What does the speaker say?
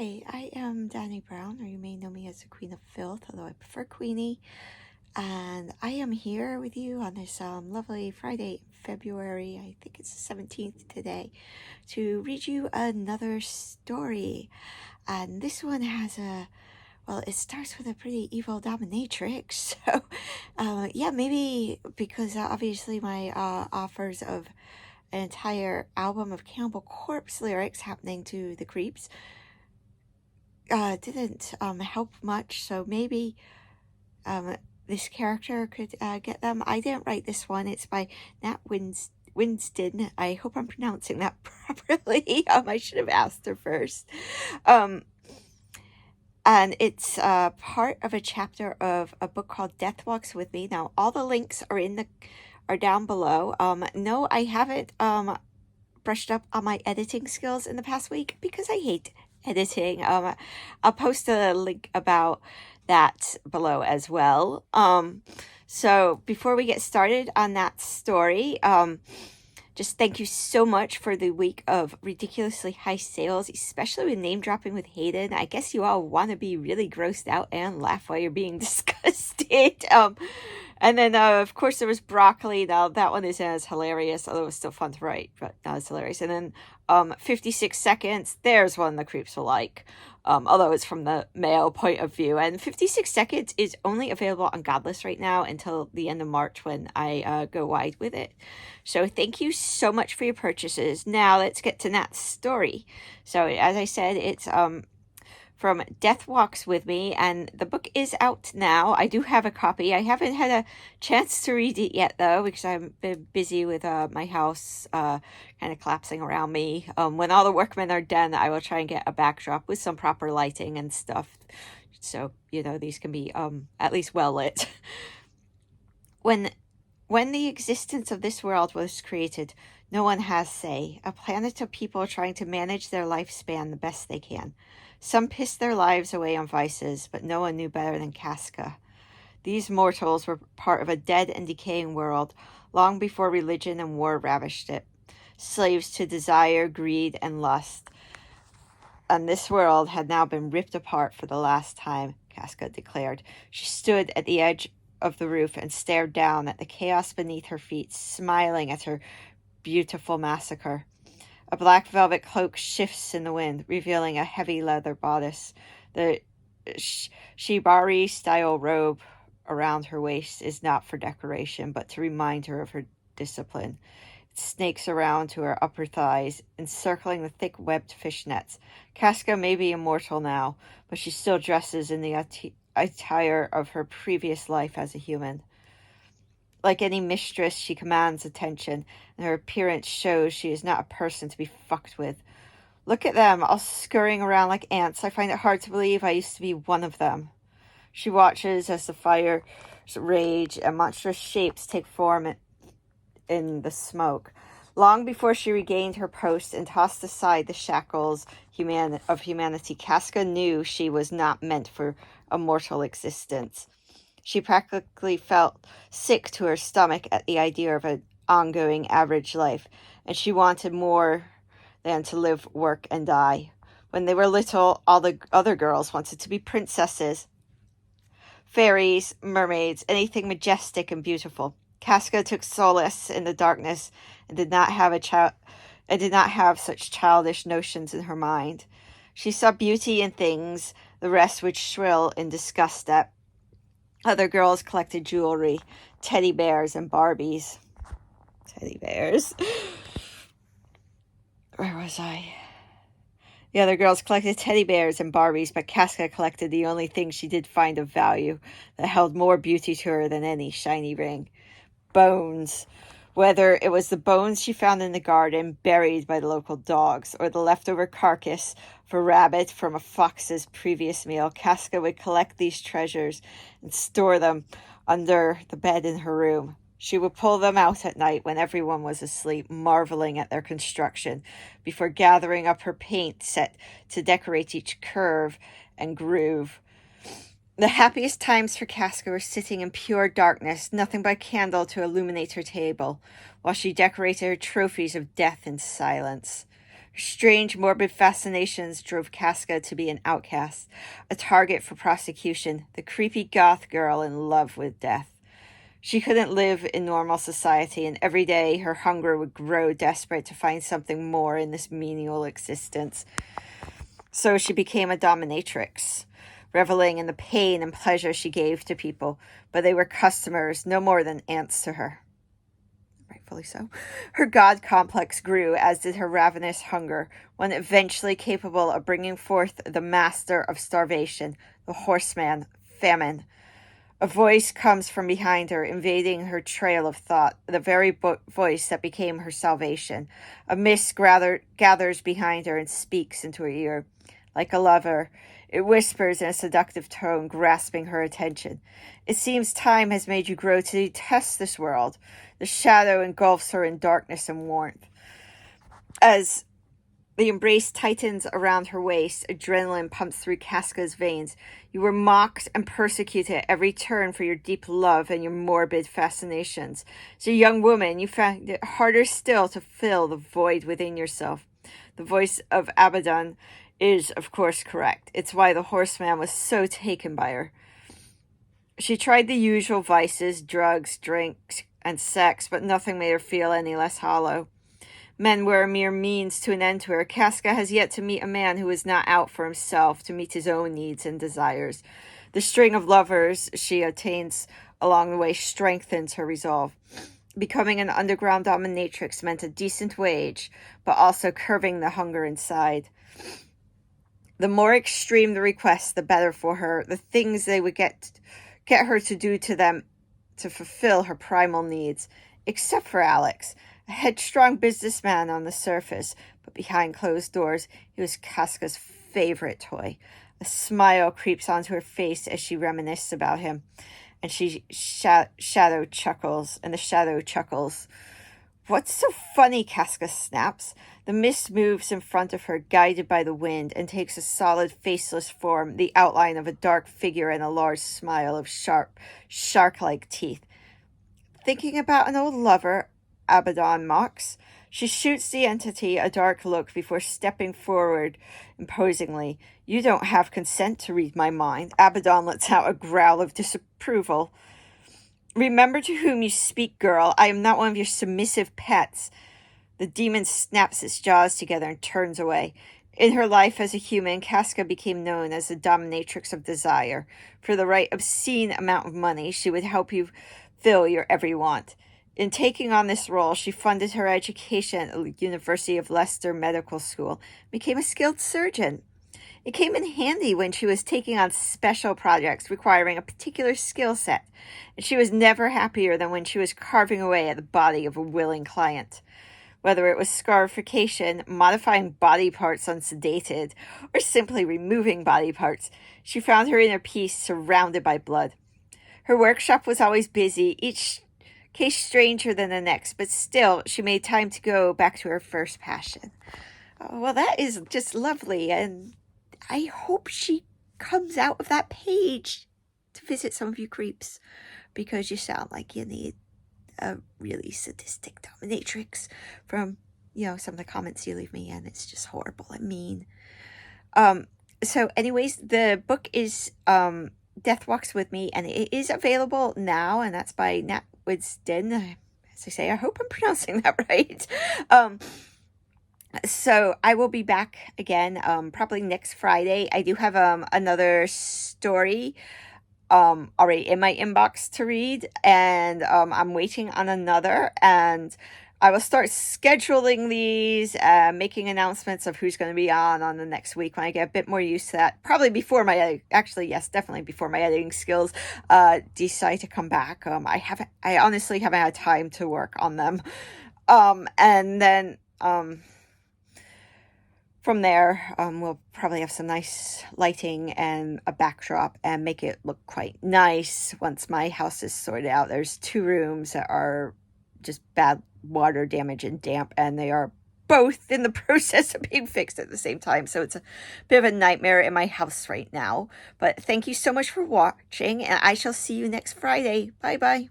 Hi, I am Dani Brown, or you may know me as the Queen of Filth, although I prefer Queenie. And I am here with you on this lovely Friday, February, I think it's the 17th today, to read you another story. And this one has it starts with a pretty evil dominatrix. So, yeah, maybe because obviously my offers of an entire album of Cannibal Corpse lyrics happening to the creeps didn't help much, so maybe this character could get them. I didn't write this one. It's by Nat Whiston. I hope I'm pronouncing that properly. I should have asked her first. And it's part of a chapter of a book called Death Walks With Me. Now, all the links are down below. No, I haven't brushed up on my editing skills in the past week because I hate editing. I'll post a link about that below as well. So before we get started on that story, just thank you so much for the week of ridiculously high sales, especially with name dropping with Hayden. I guess you all want to be really grossed out and laugh while you're being disgusted. And then, of course, there was Broccoli. Now, that one isn't as hilarious, although it was still fun to write, but not as hilarious. And then 56 Seconds, there's one the creeps will like, although it's from the male point of view. And 56 Seconds is only available on Godless right now until the end of March when I go wide with it. So thank you so much for your purchases. Now, let's get to Nat's story. So, as I said, it's from Death Walks With Me, and the book is out now. I do have a copy. I haven't had a chance to read it yet, though, because I've been busy with my house kind of collapsing around me. When all the workmen are done, I will try and get a backdrop with some proper lighting and stuff, so, these can be at least well lit. When the existence of this world was created, no one has say. A planet of people trying to manage their lifespan the best they can. Some pissed their lives away on vices, but no one knew better than Casca. These mortals were part of a dead and decaying world, long before religion and war ravished it. Slaves to desire, greed, and lust. And this world had now been ripped apart for the last time, Casca declared. She stood at the edge of the roof and stared down at the chaos beneath her feet, smiling at her beautiful massacre. A black velvet cloak shifts in the wind, revealing a heavy leather bodice. The shibari-style robe around her waist is not for decoration, but to remind her of her discipline. It snakes around to her upper thighs, encircling the thick webbed fishnets. Casca may be immortal now, but she still dresses in the attire of her previous life as a human. Like any mistress, she commands attention, and her appearance shows she is not a person to be fucked with. Look at them, all scurrying around like ants. I find it hard to believe I used to be one of them. She watches as the fires rage and monstrous shapes take form in the smoke. Long before she regained her post and tossed aside the shackles of humanity, Casca knew she was not meant for a mortal existence. She practically felt sick to her stomach at the idea of an ongoing average life, and she wanted more than to live, work, and die. When they were little, all the other girls wanted to be princesses, fairies, mermaids, anything majestic and beautiful. Casca took solace in the darkness and did not have such childish notions in her mind. She saw beauty in things the rest would shrill in disgust at. Other girls collected jewelry, teddy bears, and Barbies. Teddy bears. Where was I? The other girls collected teddy bears and Barbies, but Casca collected the only thing she did find of value that held more beauty to her than any shiny ring. Bones. Whether it was the bones she found in the garden, buried by the local dogs, or the leftover carcass of a rabbit from a fox's previous meal, Casca would collect these treasures and store them under the bed in her room. She would pull them out at night when everyone was asleep, marveling at their construction, before gathering up her paint set to decorate each curve and groove. The happiest times for Casca were sitting in pure darkness, nothing but a candle to illuminate her table, while she decorated her trophies of death in silence. Her strange, morbid fascinations drove Casca to be an outcast, a target for prosecution, the creepy goth girl in love with death. She couldn't live in normal society, and every day her hunger would grow, desperate to find something more in this menial existence. So she became a dominatrix, reveling in the pain and pleasure she gave to people, but they were customers, no more than ants to her. Rightfully so. Her god complex grew, as did her ravenous hunger, one eventually capable of bringing forth the master of starvation, the horseman, famine. A voice comes from behind her, invading her trail of thought, the very voice that became her salvation. A mist gathers behind her and speaks into her ear. Like a lover, it whispers in a seductive tone, grasping her attention. It seems time has made you grow to detest this world. The shadow engulfs her in darkness and warmth. As the embrace tightens around her waist, adrenaline pumps through Casca's veins. You were mocked and persecuted at every turn for your deep love and your morbid fascinations. As a young woman, you found it harder still to fill the void within yourself. The voice of Abaddon is, of course, correct. It's why the horseman was so taken by her. She tried the usual vices, drugs, drinks, and sex, but nothing made her feel any less hollow. Men were a mere means to an end to her. Casca has yet to meet a man who is not out for himself, to meet his own needs and desires. The string of lovers she attains along the way strengthens her resolve. Becoming an underground dominatrix meant a decent wage, but also curbing the hunger inside. The more extreme the request, the better for her. The things they would get her to do to them to fulfill her primal needs, except for Alex. A headstrong businessman on the surface, but behind closed doors, he was Casca's favorite toy. A smile creeps onto her face as she reminisces about him, and she shadow chuckles. What's so funny? Casca snaps. The mist moves in front of her, guided by the wind, and takes a solid, faceless form, the outline of a dark figure and a large smile of sharp, shark-like teeth. Thinking about an old lover, Abaddon mocks. She shoots the entity a dark look before stepping forward imposingly. You don't have consent to read my mind. Abaddon lets out a growl of disapproval. Remember to whom you speak, girl. I am not one of your submissive pets. The demon snaps its jaws together and turns away. In her life as a human, Casca became known as the dominatrix of desire. For the right obscene amount of money, she would help you fill your every want. In taking on this role, she funded her education at the University of Leicester Medical School, became a skilled surgeon. It came in handy when she was taking on special projects requiring a particular skill set, and she was never happier than when she was carving away at the body of a willing client. Whether it was scarification, modifying body parts unsedated, or simply removing body parts, she found her inner peace surrounded by blood. Her workshop was always busy, each case stranger than the next, but still she made time to go back to her first passion. Well, that is just lovely, and I hope she comes out of that page to visit some of you creeps, because you sound like you need a really sadistic dominatrix from, some of the comments you leave me, and it's just horrible and mean. So anyways, the book is Death Walks With Me, and it is available now, and that's by Nat Whiston. As I say, I hope I'm pronouncing that right. So I will be back again, probably next Friday. I do have another story already in my inbox to read, and I'm waiting on another, and I will start scheduling these, making announcements of who's going to be on the next week when I get a bit more used to that. Probably before definitely before my editing skills decide to come back. I honestly haven't had time to work on them. And then from there, we'll probably have some nice lighting and a backdrop and make it look quite nice once my house is sorted out. There's 2 rooms that are just bad water damage and damp, and they are both in the process of being fixed at the same time. So it's a bit of a nightmare in my house right now. But thank you so much for watching, and I shall see you next Friday. Bye-bye.